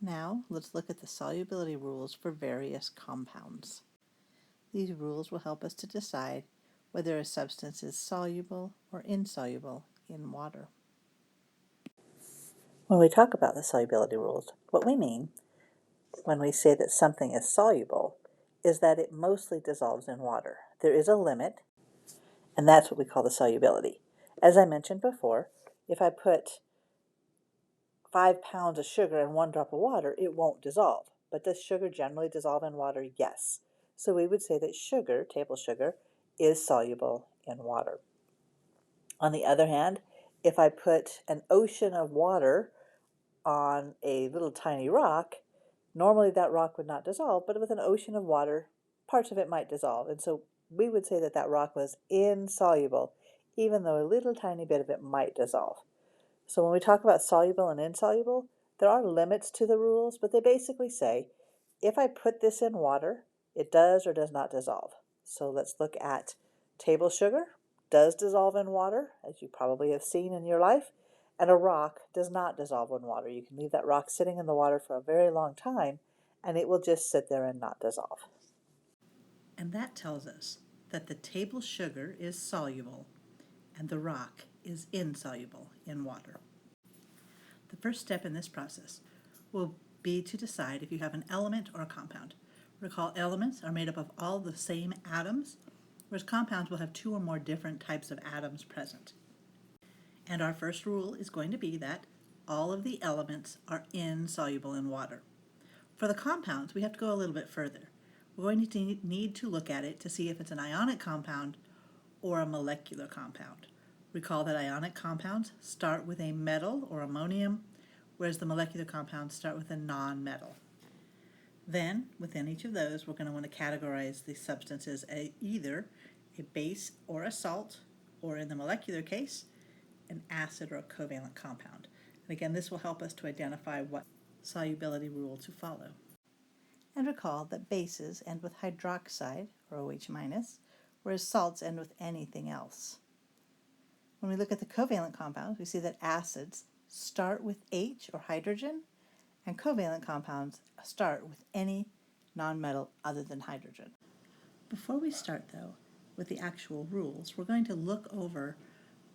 Now let's look at the solubility rules for various compounds. These rules will help us to decide whether a substance is soluble or insoluble in water. When we talk about the solubility rules, what we mean when we say that something is soluble is that it mostly dissolves in water. There is a limit, and that's what we call the solubility. As I mentioned before, if I put 5 pounds of sugar in 1 drop of water, it won't dissolve. But does sugar generally dissolve in water? Yes. So we would say that sugar, table sugar, is soluble in water. On the other hand, if I put an ocean of water on a little tiny rock, normally that rock would not dissolve, but with an ocean of water, parts of it might dissolve. And so we would say that that rock was insoluble, even though a little tiny bit of it might dissolve. So when we talk about soluble and insoluble, there are limits to the rules, but they basically say, if I put this in water, it does or does not dissolve. So let's look at table sugar. Does dissolve in water, as you probably have seen in your life, and a rock does not dissolve in water. You can leave that rock sitting in the water for a very long time, and it will just sit there and not dissolve. And that tells us that the table sugar is soluble and the rock is insoluble in water. The first step in this process will be to decide if you have an element or a compound. Recall, elements are made up of all the same atoms, whereas compounds will have 2 or more different types of atoms present. And our first rule is going to be that all of the elements are insoluble in water. For the compounds, we have to go a little bit further. We're going to need to look at it to see if it's an ionic compound or a molecular compound. Recall that ionic compounds start with a metal or ammonium, whereas the molecular compounds start with a non-metal. Then, within each of those, we're going to want to categorize the substances as either a base or a salt, or in the molecular case, an acid or a covalent compound. And again, this will help us to identify what solubility rule to follow. And recall that bases end with hydroxide, or OH-, whereas salts end with anything else. When we look at the covalent compounds, we see that acids start with H or hydrogen, and covalent compounds start with any nonmetal other than hydrogen. Before we start, though, with the actual rules, we're going to look over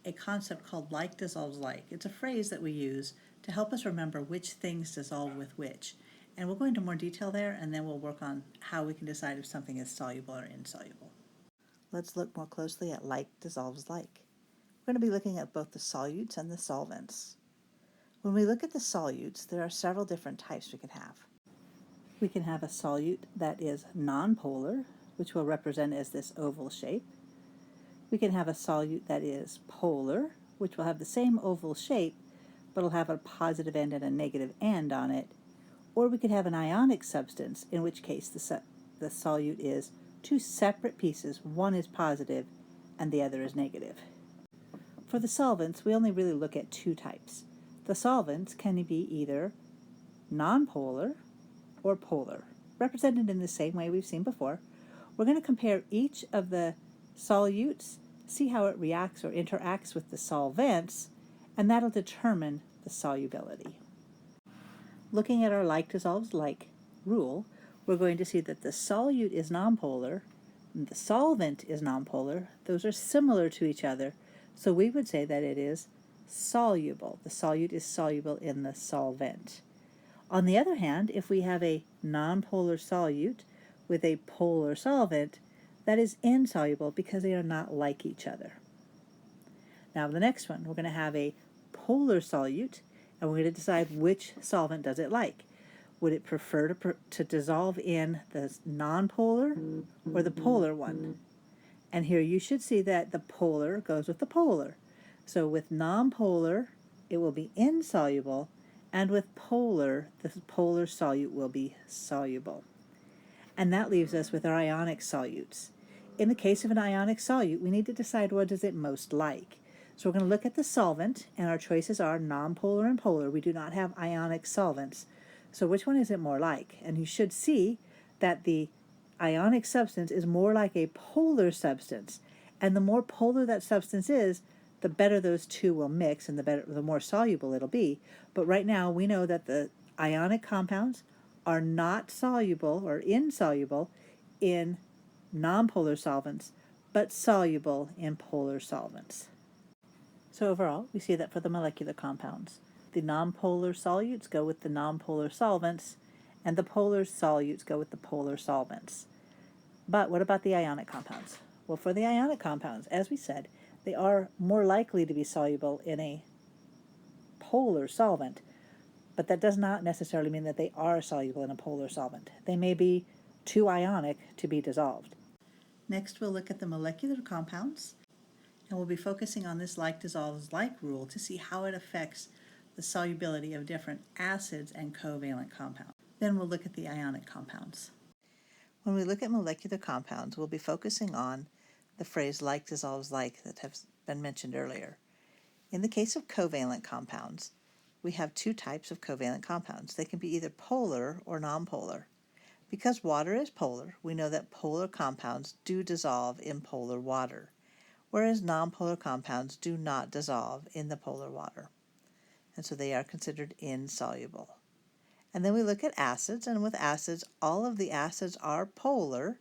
a concept called like dissolves like. It's a phrase that we use to help us remember which things dissolve with which. And we'll go into more detail there, and then we'll work on how we can decide if something is soluble or insoluble. Let's look more closely at like dissolves like. We're going to be looking at both the solutes and the solvents. When we look at the solutes, there are several different types we can have. We can have a solute that is nonpolar, which we'll represent as this oval shape. We can have a solute that is polar, which will have the same oval shape, but will have a positive end and a negative end on it. Or we could have an ionic substance, in which case the solute is 2 separate pieces. One is positive and the other is negative. For the solvents, we only really look at 2 types. The solvents can be either nonpolar or polar, represented in the same way we've seen before. We're going to compare each of the solutes, see how it reacts or interacts with the solvents, and that'll determine the solubility. Looking at our like dissolves like rule, we're going to see that the solute is nonpolar and the solvent is nonpolar. Those are similar to each other, so we would say that it is soluble. The solute is soluble in the solvent. On the other hand, if we have a nonpolar solute with a polar solvent, that is insoluble because they are not like each other. Now the next one, we're going to have a polar solute, and we're going to decide which solvent does it like. Would it prefer to dissolve in the nonpolar or the polar one? And here you should see that the polar goes with the polar. So with nonpolar, it will be insoluble, and with polar, the polar solute will be soluble. And that leaves us with our ionic solutes. In the case of an ionic solute, we need to decide what is it most like. So we're going to look at the solvent, and our choices are nonpolar and polar. We do not have ionic solvents. So which one is it more like? And you should see that the ionic substance is more like a polar substance. And the more polar that substance is, the better those 2 will mix and the more soluble it'll be. But right now we know that the Ionic compounds are not soluble or insoluble in nonpolar solvents, but soluble in polar solvents. So overall, we see that for the molecular compounds, the nonpolar solutes go with the nonpolar solvents, and the polar solutes go with the polar solvents. But what about the ionic compounds? Well, for the ionic compounds, as we said, they are more likely to be soluble in a polar solvent, but that does not necessarily mean that they are soluble in a polar solvent. They may be too ionic to be dissolved. Next, we'll look at the molecular compounds, and we'll be focusing on this like dissolves like rule to see how it affects the solubility of different acids and covalent compounds. Then we'll look at the ionic compounds. When we look at molecular compounds, we'll be focusing on the phrase like dissolves like that has been mentioned earlier. In the case of covalent compounds, we have two types of covalent compounds. They can be either polar or nonpolar. Because water is polar, we know that polar compounds do dissolve in polar water, whereas nonpolar compounds do not dissolve in the polar water, and so they are considered insoluble. And then we look at acids, and with acids, all of the acids are polar,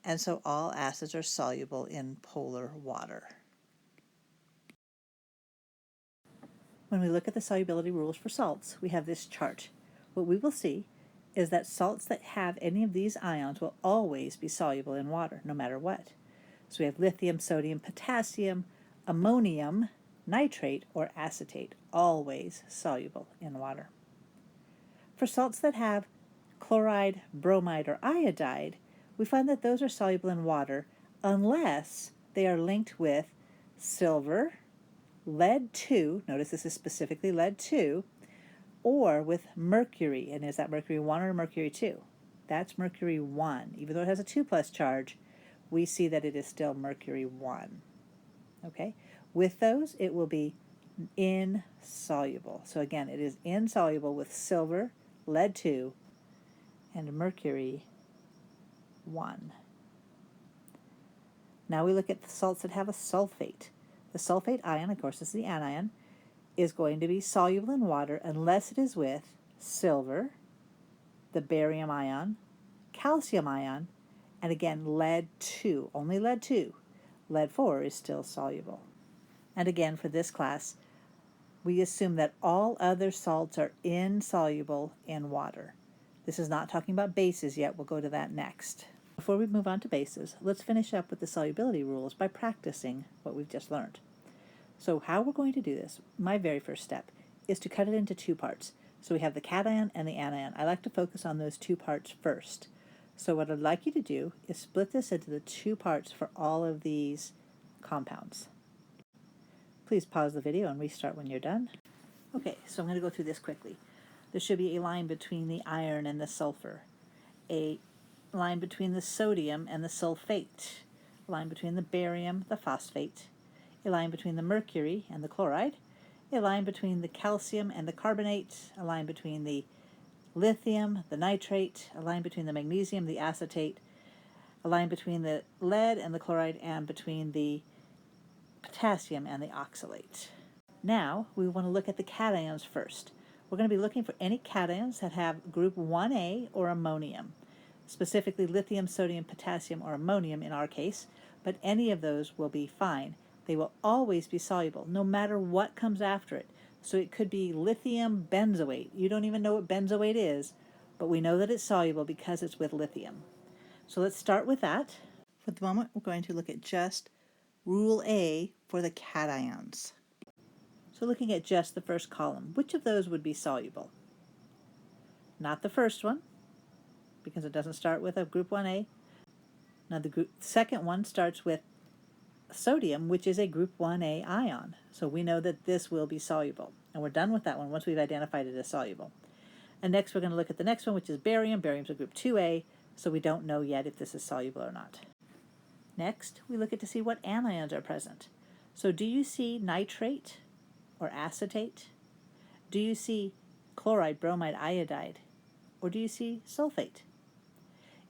and so all acids are soluble in polar water. When we look at the solubility rules for salts, we have this chart. What we will see is that salts that have any of these ions will always be soluble in water, no matter what. So we have lithium, sodium, potassium, ammonium, nitrate, or acetate, always soluble in water. For salts that have chloride, bromide, or iodide, we find that those are soluble in water unless they are linked with silver, lead 2, notice this is specifically lead 2, or with mercury. And is that mercury 1 or mercury 2? That's mercury 1. Even though it has a 2+ charge, we see that it is still mercury 1. Okay? With those, it will be insoluble. So again, it is insoluble with silver, lead 2, and mercury 1. Now we look at the salts that have a sulfate. The sulfate ion, of course, is the anion, is going to be soluble in water unless it is with silver, the barium ion, calcium ion, and again lead 2, only lead 2. Lead 4 is still soluble. And again, for this class, we assume that all other salts are insoluble in water. This is not talking about bases yet. We'll go to that next. Before we move on to bases, let's finish up with the solubility rules by practicing what we've just learned. So how we're going to do this, my very first step, is to cut it into two parts. So we have the cation and the anion. I like to focus on those two parts first. So what I'd like you to do is split this into the two parts for all of these compounds. Please pause the video and restart when you're done. Okay, so I'm going to go through this quickly. There should be a line between the iron and the sulfur, a line between the sodium and the sulfate, a line between the barium, the phosphate, a line between the mercury and the chloride, a line between the calcium and the carbonate, a line between the lithium, the nitrate, a line between the magnesium, the acetate, a line between the lead and the chloride, and between the potassium and the oxalate. Now we want to look at the cations first. We're going to be looking for any cations that have group 1A or ammonium, specifically lithium, sodium, potassium, or ammonium in our case, but any of those will be fine. They will always be soluble, no matter what comes after it. So it could be lithium benzoate. You don't even know what benzoate is, but we know that it's soluble because it's with lithium. So let's start with that. For the moment, we're going to look at just Rule A for the cations. So looking at just the first column, which of those would be soluble? Not the first one, because it doesn't start with a group 1A. Now the second one starts with sodium, which is a group 1A ion. So we know that this will be soluble. And we're done with that one once we've identified it as soluble. And next we're going to look at the next one, which is barium. Barium's a group 2A, so we don't know yet if this is soluble or not. Next, we look at to see what anions are present. So do you see nitrate or acetate? Do you see chloride, bromide, iodide? Or do you see sulfate?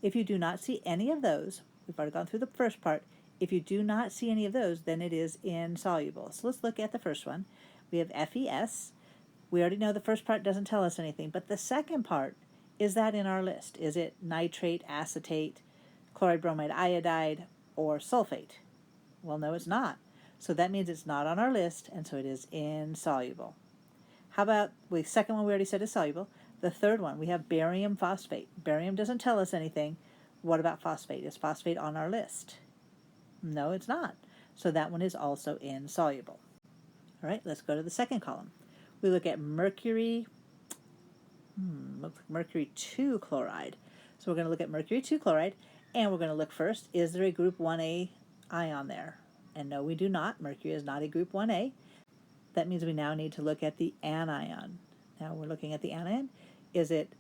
If you do not see any of those, we've already gone through the first part, if you do not see any of those, then it is insoluble. So let's look at the first one. We have FeS. We already know the first part doesn't tell us anything, but the second part, is that in our list? Is it nitrate, acetate, chloride, bromide, iodide, or sulfate? Well, no, it's not. So that means it's not on our list, and so it is insoluble. How about the second one we already said is soluble. The third one, we have barium phosphate. Barium doesn't tell us anything. What about phosphate? Is phosphate on our list? No, it's not. So that one is also insoluble. All right, let's go to the second column. We look at mercury, mercury 2 chloride. So we're going to look at mercury 2 chloride, and we're going to look first, is there a group 1A ion there? And no, we do not. Mercury is not a group 1A. That means we now need to look at the anion. Now we're looking at the anion. Is it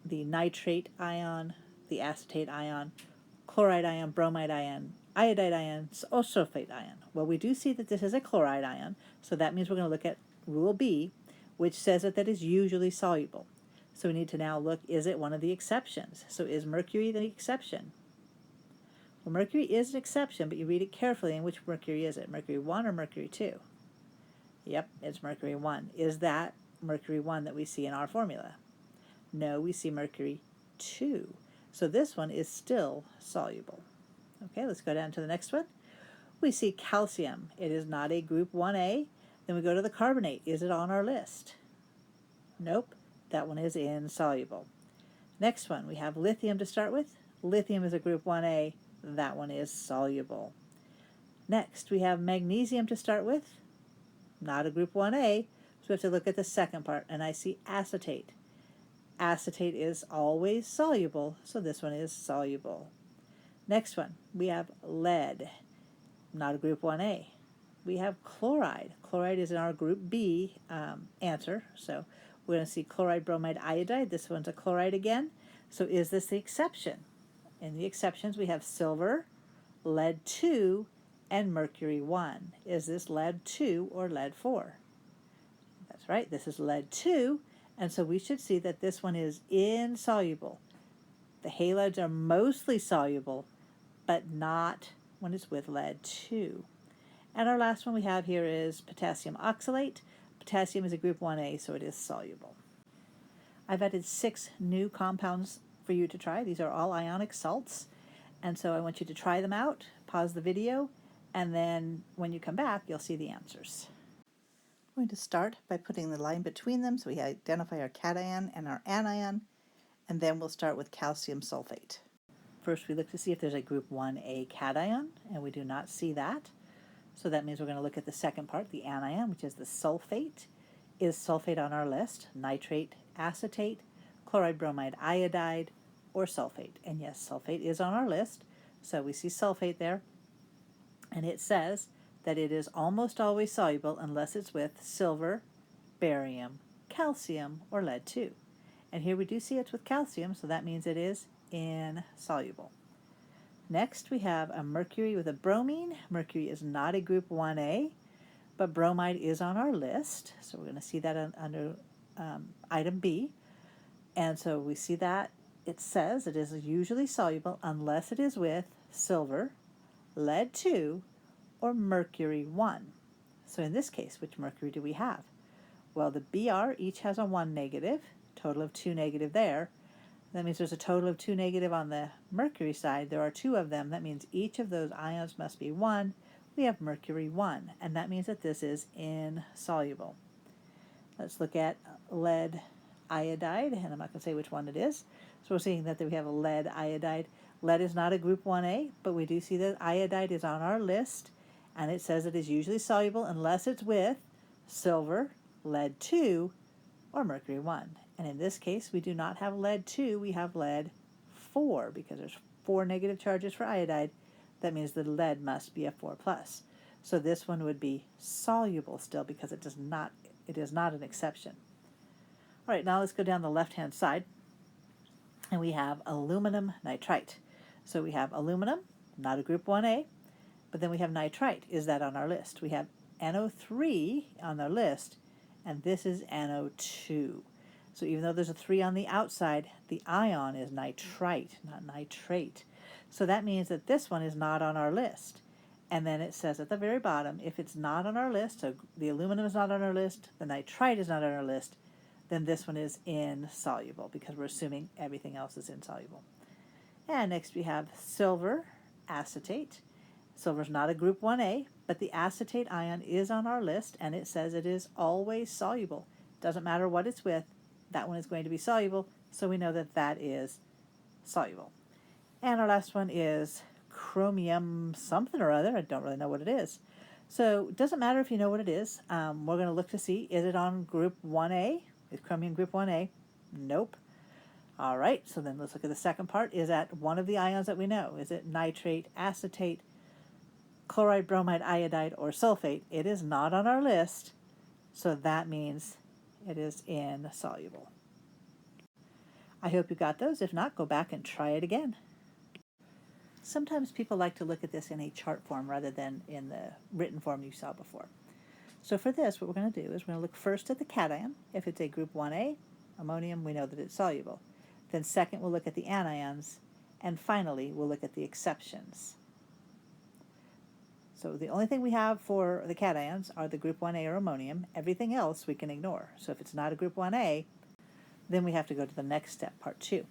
the nitrate ion, the acetate ion, chloride ion, bromide ion, iodide ion, or sulfate ion? Well, we do see that this is a chloride ion, so that means we're going to look at rule B, which says that is usually soluble. So we need to now look, is it one of the exceptions? So is mercury the exception? Well, mercury is an exception, but you read it carefully, and which mercury is it? Mercury 1 or mercury 2? Yep, it's mercury 1. Is that mercury 1 that we see in our formula? No, we see mercury 2. So this one is still soluble. Okay, let's go down to the next one. We see calcium. It is not a group 1A. Then we go to the carbonate. Is it on our list? Nope, that one is insoluble. Next one, we have lithium to start with. Lithium is a group 1A. That one is soluble. Next, we have magnesium to start with. Not a group 1A, so we have to look at the second part, and I see acetate. Acetate is always soluble, so this one is soluble. Next one, we have lead. Not a group 1A. We have chloride. Chloride is in our group B answer, so we're going to see chloride, bromide, iodide. This one's a chloride again. So is this the exception? In the exceptions, we have silver, lead 2, and mercury 1. Is this lead 2 or lead 4? That's right, this is lead 2, and so we should see that this one is insoluble. The halides are mostly soluble, but not when it's with lead 2. And our last one we have here is potassium oxalate. Potassium is a group 1A, so it is soluble. I've added 6 new compounds for you to try. These are all ionic salts, and so I want you to try them out, pause the video, and then when you come back, you'll see the answers. I'm going to start by putting the line between them so we identify our cation and our anion, and then we'll start with calcium sulfate. First, we look to see if there's a group 1A cation, and we do not see that. So that means we're going to look at the second part, the anion, which is the sulfate. Is sulfate on our list? Nitrate, acetate, chloride, bromide, iodide, or sulfate? And yes, sulfate is on our list. So we see sulfate there. And it says that it is almost always soluble unless it's with silver, barium, calcium, or lead 2. And here we do see it's with calcium, so that means it is insoluble. Next, we have a mercury with a bromine. Mercury is not a group 1A, but bromide is on our list. So we're going to see that under item B. And so we see that it says it is usually soluble unless it is with silver, lead 2, or mercury 1. So in this case, which mercury do we have? Well, the Br each has a 1 negative, total of 2 negative there. That means there's a total of 2 negative on the mercury side. There are 2 of them. That means each of those ions must be 1. We have mercury 1, and that means that this is insoluble. Let's look at lead iodide, and I'm not going to say which one it is. So we're seeing that we have a lead iodide. Lead is not a group 1A, but we do see that iodide is on our list, and it says it is usually soluble unless it's with silver, lead 2, or mercury 1. And in this case, we do not have lead 2, we have lead 4, because there's 4 negative charges for iodide. That means the lead must be a 4+. So this one would be soluble still because it is not an exception. All right, now let's go down the left-hand side, and we have aluminum nitrite. So we have aluminum, not a group 1A, but then we have nitrite. Is that on our list? We have NO3 on our list, and this is NO2. So even though there's a 3 on the outside, the ion is nitrite, not nitrate. So that means that this one is not on our list. And then it says at the very bottom, if it's not on our list, so the aluminum is not on our list, the nitrite is not on our list, then this one is insoluble because we're assuming everything else is insoluble. And next we have silver acetate. Silver is not a group 1A, but the acetate ion is on our list, and it says it is always soluble. Doesn't matter what it's with, that one is going to be soluble, so we know that that is soluble. And our last one is chromium something or other. I don't really know what it is. So it doesn't matter if you know what it is. We're going to look to see, is it on group 1A? Is chromium group 1A? Nope. All right, so then let's look at the second part. Is that one of the ions that we know? Is it nitrate, acetate, chloride, bromide, iodide, or sulfate? It is not on our list, so that means it is insoluble. I hope you got those. If not, go back and try it again. Sometimes people like to look at this in a chart form rather than in the written form you saw before. So for this, what we're going to do is we're going to look first at the cation. If it's a group 1A, ammonium, we know that it's soluble. Then second, we'll look at the anions. And finally, we'll look at the exceptions. So the only thing we have for the cations are the group 1A or ammonium. Everything else we can ignore. So if it's not a group 1A, then we have to go to the next step, part 2.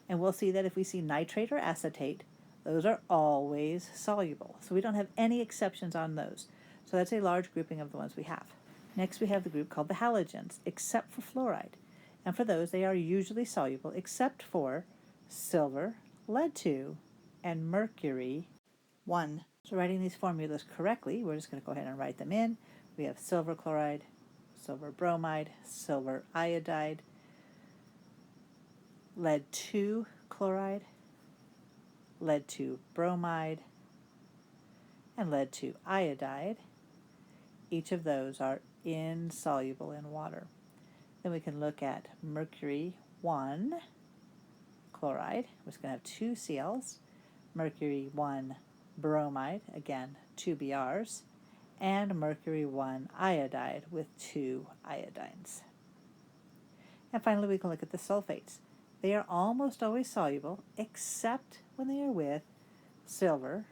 And we'll see that if we see nitrate or acetate, those are always soluble. So we don't have any exceptions on those. So that's a large grouping of the ones we have. Next we have the group called the halogens, except for fluoride. And for those, they are usually soluble except for silver, lead-2, and mercury 1. So writing these formulas correctly, we're just going to go ahead and write them in. We have silver chloride, silver bromide, silver iodide, lead-2 chloride, lead-2 bromide, and lead-2 iodide. Each of those are insoluble in water. Then we can look at mercury 1 chloride, which is going to have 2 Cls, mercury 1 bromide, again 2 Brs, and mercury 1 iodide with 2 iodines. And finally we can look at the sulfates. They are almost always soluble except when they are with silver,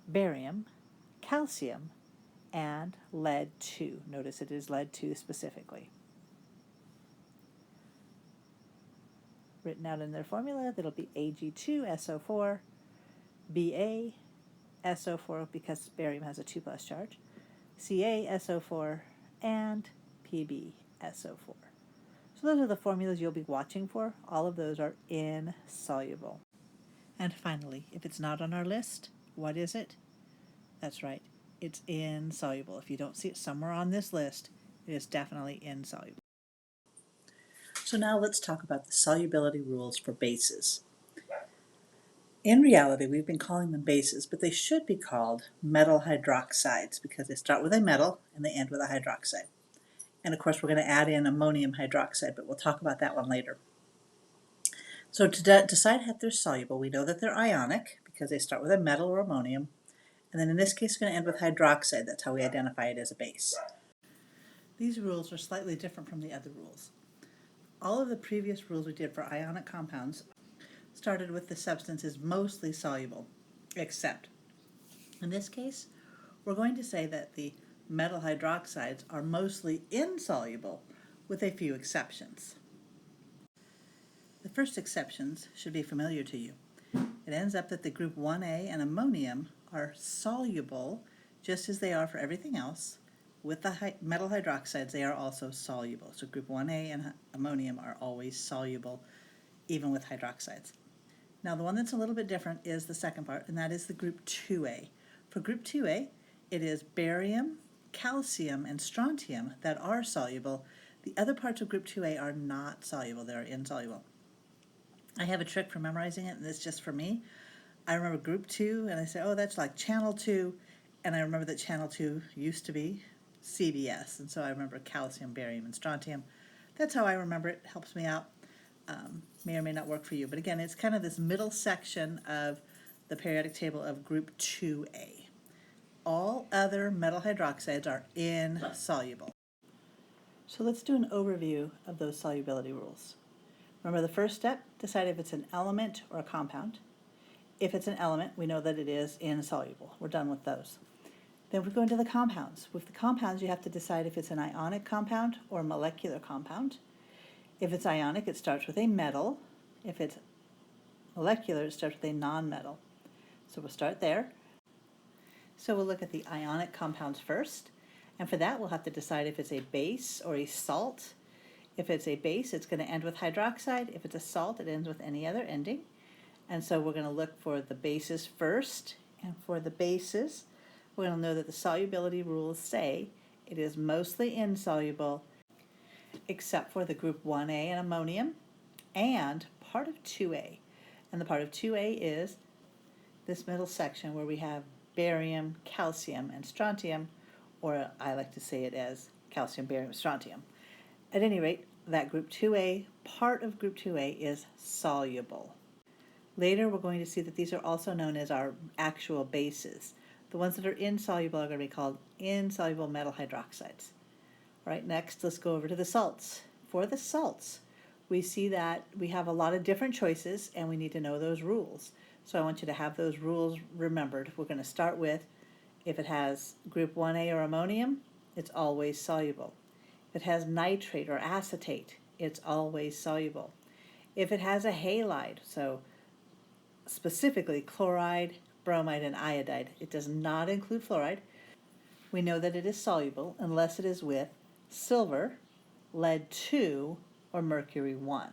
barium, calcium, and lead-2. Notice it is lead-2 specifically. Written out in their formula, that'll be Ag2SO4, BaSO4 because barium has a 2+ charge, CaSO4, and PbSO4. So those are the formulas you'll be watching for. All of those are insoluble. And finally, if it's not on our list, what is it? That's right, it's insoluble. If you don't see it somewhere on this list, it is definitely insoluble. So now let's talk about the solubility rules for bases. In reality, we've been calling them bases, but they should be called metal hydroxides because they start with a metal and they end with a hydroxide. And of course, we're going to add in ammonium hydroxide, but we'll talk about that one later. So to decide if they're soluble, we know that they're ionic because they start with a metal or ammonium. And then in this case, we're going to end with hydroxide. That's how we identify it as a base. These rules are slightly different from the other rules. All of the previous rules we did for ionic compounds started with the substance is mostly soluble, except in this case, we're going to say that the metal hydroxides are mostly insoluble with a few exceptions. The first exceptions should be familiar to you. It ends up that the group 1A and ammonium are soluble just as they are for everything else. With the metal hydroxides, they are also soluble. So group 1A and ammonium are always soluble, even with hydroxides. Now the one that's a little bit different is the second part, and that is the group 2A. For group 2A, it is barium, calcium, and strontium that are soluble. The other parts of group 2A are not soluble, they are insoluble. I have a trick for memorizing it, and it's just for me. I remember group 2, and I say, oh, that's like channel 2, and I remember that channel 2 used to be CBS, and so I remember calcium, barium, and strontium. That's how I remember it. It helps me out. May or may not work for you, but again, it's kind of this middle section of the periodic table of group 2A. All other metal hydroxides are insoluble. So let's do an overview of those solubility rules. Remember the first step, decide if it's an element or a compound. If it's an element, we know that it is insoluble. We're done with those. Then we go into the compounds. With the compounds, you have to decide if it's an ionic compound or a molecular compound. If it's ionic, it starts with a metal. If it's molecular, it starts with a non-metal. So we'll start there. So we'll look at the ionic compounds first. And for that, we'll have to decide if it's a base or a salt. If it's a base, it's going to end with hydroxide. If it's a salt, it ends with any other ending. And so we're going to look for the bases first. And for the bases, we're going to know that the solubility rules say it is mostly insoluble except for the group 1A and ammonium and part of 2A. And the part of 2A is this middle section where we have barium, calcium, and strontium, or I like to say it as calcium, barium, strontium. At any rate, that group 2A, part of group 2A is soluble. Later we're going to see that these are also known as our actual bases. The ones that are insoluble are going to be called insoluble metal hydroxides. All right, next let's go over to the salts. For the salts, we see that we have a lot of different choices and we need to know those rules. So I want you to have those rules remembered. We're going to start with if it has group 1A or ammonium, it's always soluble. If it has nitrate or acetate, it's always soluble. If it has a halide, so specifically chloride, bromide, and iodide, it does not include fluoride. We know that it is soluble unless it is with silver, lead 2, or mercury 1.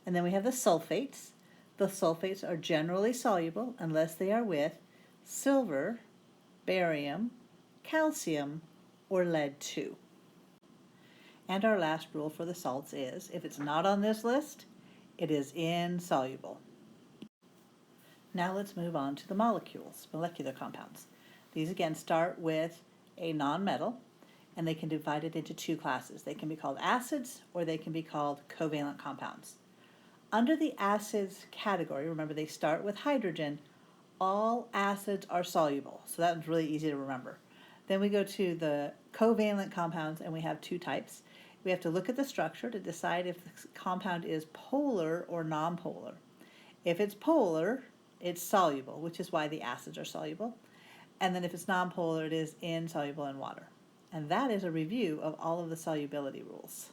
And then we have the sulfates. The sulfates are generally soluble unless they are with silver, barium, calcium, or lead 2. And our last rule for the salts is, if it's not on this list, it is insoluble. Now let's move on to the molecules, molecular compounds. These again start with a non-metal, and they can be divided into two classes. They can be called acids, or they can be called covalent compounds. Under the acids category, remember they start with hydrogen, all acids are soluble, so that one's really easy to remember. Then we go to the covalent compounds, and we have two types. We have to look at the structure to decide if the compound is polar or nonpolar. If it's polar, it's soluble, which is why the acids are soluble. And then if it's nonpolar, it is insoluble in water. And that is a review of all of the solubility rules.